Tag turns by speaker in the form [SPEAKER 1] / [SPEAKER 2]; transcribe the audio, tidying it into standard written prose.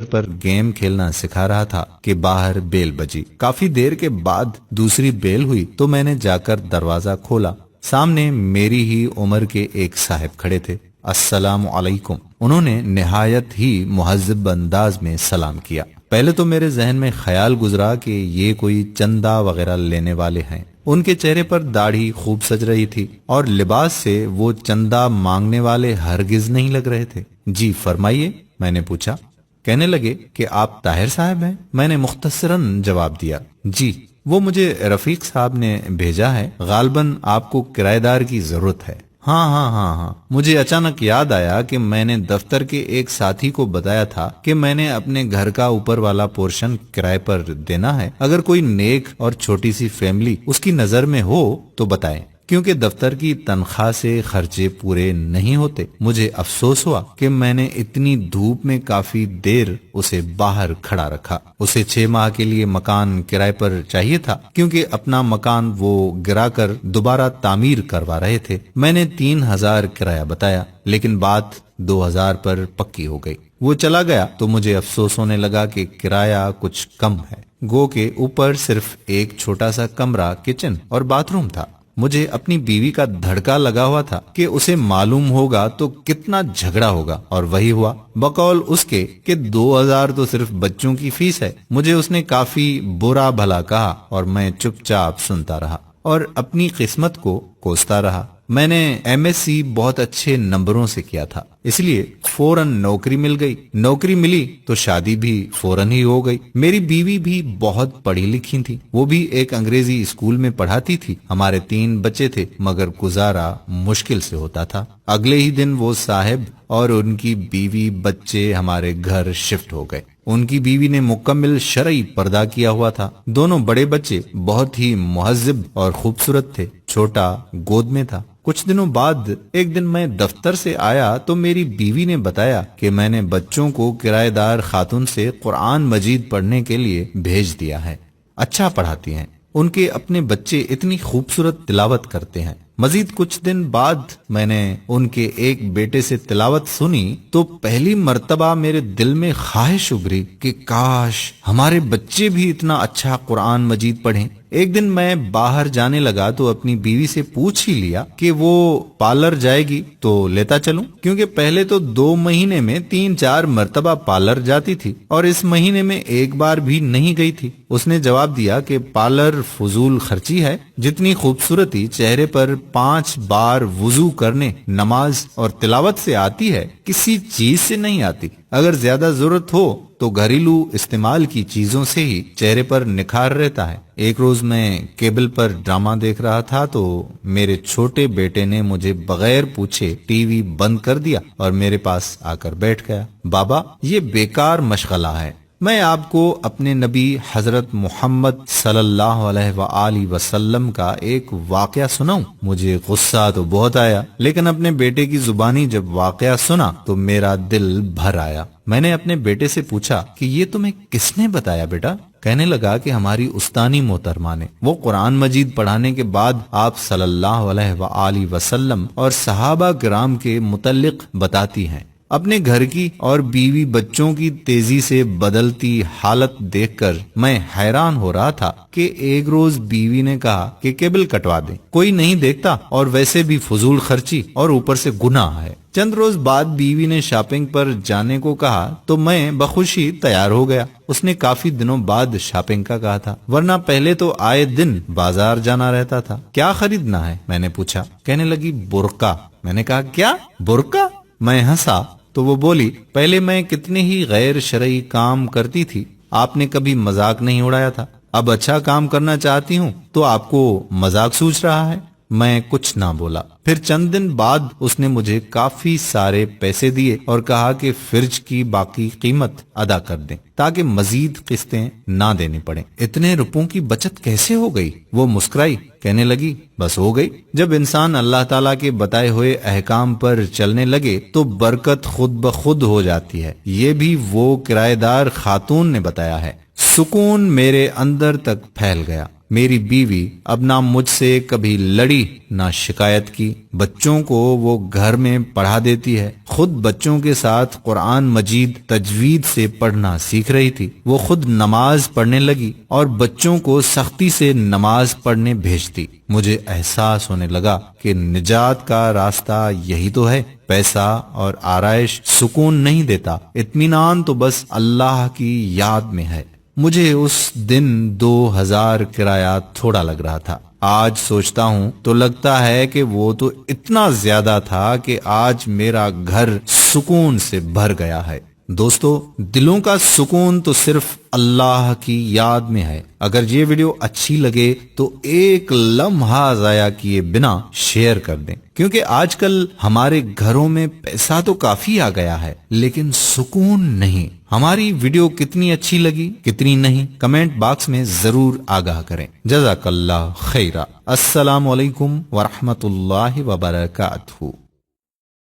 [SPEAKER 1] پر game کھیلنا سکھا رہا تھا کہ باہر بیل بجی۔ کافی دیر کے بعد دوسری بیل ہوئی تو میں نے جا کر دروازہ کھولا۔ سامنے میری ہی عمر کے ایک صاحب کھڑے تھے۔ السلام علیکم، انہوں نے نہایت ہی مہذب انداز میں سلام کیا۔ پہلے تو میرے ذہن میں خیال گزرا کہ یہ کوئی چندہ وغیرہ لینے والے ہیں۔ ان کے چہرے پر داڑھی خوب سج رہی تھی اور لباس سے وہ چندہ مانگنے والے ہرگز نہیں لگ رہے تھے۔ جی فرمائیے، میں نے پوچھا۔ کہنے لگے کہ آپ طاہر صاحب ہیں؟ میں نے مختصراً جواب دیا، جی وہ مجھے رفیق صاحب نے بھیجا ہے، غالباً آپ کو کرایہ دار کی ضرورت ہے۔ ہاں، مجھے اچانک یاد آیا کہ میں نے دفتر کے ایک ساتھی کو بتایا تھا کہ میں نے اپنے گھر کا اوپر والا پورشن کرائے پر دینا ہے۔ اگر کوئی نیک اور چھوٹی سی فیملی اس کی نظر میں ہو تو بتائیں، کیونکہ دفتر کی تنخواہ سے خرچے پورے نہیں ہوتے۔ مجھے افسوس ہوا کہ میں نے اتنی دھوپ میں کافی دیر اسے باہر کھڑا رکھا۔ اسے 6 ماہ کے لیے مکان کرائے پر چاہیے تھا، کیونکہ اپنا مکان وہ گرا کر دوبارہ تعمیر کروا رہے تھے۔ میں نے 3000 کرایہ بتایا، لیکن بات 2000 پر پکی ہو گئی۔ وہ چلا گیا تو مجھے افسوس ہونے لگا کہ کرایہ کچھ کم ہے، گو کہ اوپر صرف ایک چھوٹا سا کمرہ، کچن اور باتھ روم تھا۔ مجھے اپنی بیوی کا دھڑکا لگا ہوا تھا کہ اسے معلوم ہوگا تو کتنا جھگڑا ہوگا، اور وہی ہوا۔ بقول اس کے کہ 2000 تو صرف بچوں کی فیس ہے۔ مجھے اس نے کافی برا بھلا کہا اور میں چپ چاپ سنتا رہا اور اپنی قسمت کو کوستا رہا۔ میں نے ایم ایس سی بہت اچھے نمبروں سے کیا تھا، اس لیے فوراً نوکری مل گئی۔ نوکری ملی تو شادی بھی فوراً ہی ہو گئی۔ میری بیوی بھی بہت پڑھی لکھی تھی، وہ بھی ایک انگریزی اسکول میں پڑھاتی تھی۔ ہمارے 3 بچے تھے، مگر گزارا مشکل سے ہوتا تھا۔ اگلے ہی دن وہ صاحب اور ان کی بیوی بچے ہمارے گھر شفٹ ہو گئے۔ ان کی بیوی نے مکمل شرعی پردہ کیا ہوا تھا۔ دونوں بڑے بچے بہت ہی مہذب اور خوبصورت تھے، چھوٹا گود میں تھا۔ کچھ دنوں بعد ایک دن میں دفتر سے آیا تو میری بیوی نے بتایا کہ میں نے بچوں کو کرایہ دار خاتون سے قرآن مجید پڑھنے کے لیے بھیج دیا ہے۔ اچھا پڑھاتی ہیں، ان کے اپنے بچے اتنی خوبصورت تلاوت کرتے ہیں۔ مزید کچھ دن بعد میں نے ان کے ایک بیٹے سے تلاوت سنی تو پہلی مرتبہ میرے دل میں خواہش ابھری کہ کاش ہمارے بچے بھی اتنا اچھا قرآن مجید پڑھیں۔ ایک دن میں باہر جانے لگا تو اپنی بیوی سے پوچھ ہی لیا کہ وہ پارلر جائے گی تو لیتا چلوں، کیونکہ پہلے تو 2 مہینے میں 3-4 مرتبہ پارلر جاتی تھی اور اس مہینے میں ایک بار بھی نہیں گئی تھی۔ اس نے جواب دیا کہ پارلر فضول خرچی ہے، جتنی خوبصورتی چہرے پر 5 بار وضو کرنے، نماز اور تلاوت سے آتی ہے کسی چیز سے نہیں آتی۔ اگر زیادہ ضرورت ہو تو گھریلو استعمال کی چیزوں سے ہی چہرے پر نکھار رہتا ہے۔ ایک روز میں کیبل پر ڈرامہ دیکھ رہا تھا تو میرے چھوٹے بیٹے نے مجھے بغیر پوچھے ٹی وی بند کر دیا اور میرے پاس آ کر بیٹھ گیا۔ بابا، یہ بیکار مشغلہ ہے، میں آپ کو اپنے نبی حضرت محمد صلی اللہ علیہ وآلہ وسلم کا ایک واقعہ سناؤں؟ مجھے غصہ تو بہت آیا، لیکن اپنے بیٹے کی زبانی جب واقعہ سنا تو میرا دل بھر آیا۔ میں نے اپنے بیٹے سے پوچھا کہ یہ تمہیں کس نے بتایا بیٹا؟ کہنے لگا کہ ہماری استانی محترمہ نے۔ وہ قرآن مجید پڑھانے کے بعد آپ صلی اللہ علیہ وآلہ وسلم اور صحابہ کرام کے متعلق بتاتی ہیں۔ اپنے گھر کی اور بیوی بچوں کی تیزی سے بدلتی حالت دیکھ کر میں حیران ہو رہا تھا کہ ایک روز بیوی نے کہا کہ کیبل کٹوا دیں، کوئی نہیں دیکھتا اور ویسے بھی فضول خرچی اور اوپر سے گناہ ہے۔ چند روز بعد بیوی نے شاپنگ پر جانے کو کہا تو میں بخوشی تیار ہو گیا۔ اس نے کافی دنوں بعد شاپنگ کا کہا تھا، ورنہ پہلے تو آئے دن بازار جانا رہتا تھا۔ کیا خریدنا ہے؟ میں نے پوچھا۔ کہنے لگی برقع۔ میں نے کہا کیا برقع؟ میں ہنسا تو وہ بولی، پہلے میں کتنے ہی غیر شرعی کام کرتی تھی، آپ نے کبھی مذاق نہیں اڑایا تھا، اب اچھا کام کرنا چاہتی ہوں تو آپ کو مذاق سوچ رہا ہے۔ میں کچھ نہ بولا۔ پھر چند دن بعد اس نے مجھے کافی سارے پیسے دیے اور کہا کہ فریج کی باقی قیمت ادا کر دیں تاکہ مزید قسطیں نہ دینی پڑیں۔ اتنے روپوں کی بچت کیسے ہو گئی؟ وہ مسکرائی، کہنے لگی بس ہو گئی۔ جب انسان اللہ تعالیٰ کے بتائے ہوئے احکام پر چلنے لگے تو برکت خود بخود ہو جاتی ہے۔ یہ بھی وہ کرایہ دار خاتون نے بتایا ہے۔ سکون میرے اندر تک پھیل گیا۔ میری بیوی اب نہ مجھ سے کبھی لڑی نہ شکایت کی، بچوں کو وہ گھر میں پڑھا دیتی ہے، خود بچوں کے ساتھ قرآن مجید تجوید سے پڑھنا سیکھ رہی تھی، وہ خود نماز پڑھنے لگی اور بچوں کو سختی سے نماز پڑھنے بھیجتی۔ مجھے احساس ہونے لگا کہ نجات کا راستہ یہی تو ہے۔ پیسہ اور آرائش سکون نہیں دیتا، اطمینان تو بس اللہ کی یاد میں ہے۔ مجھے اس دن 2000 کرایہ تھوڑا لگ رہا تھا، آج سوچتا ہوں تو لگتا ہے کہ وہ تو اتنا زیادہ تھا کہ آج میرا گھر سکون سے بھر گیا ہے۔ دوستو، دلوں کا سکون تو صرف اللہ کی یاد میں ہے۔ اگر یہ ویڈیو اچھی لگے تو ایک لمحہ ضائع کیے بنا شیئر کر دیں، کیونکہ آج کل ہمارے گھروں میں پیسہ تو کافی آ گیا ہے لیکن سکون نہیں۔ ہماری ویڈیو کتنی اچھی لگی کتنی نہیں، کمنٹ باکس میں ضرور آگاہ کریں۔ جزاک اللہ خیرہ۔ السلام علیکم ورحمۃ اللہ وبرکاتہ۔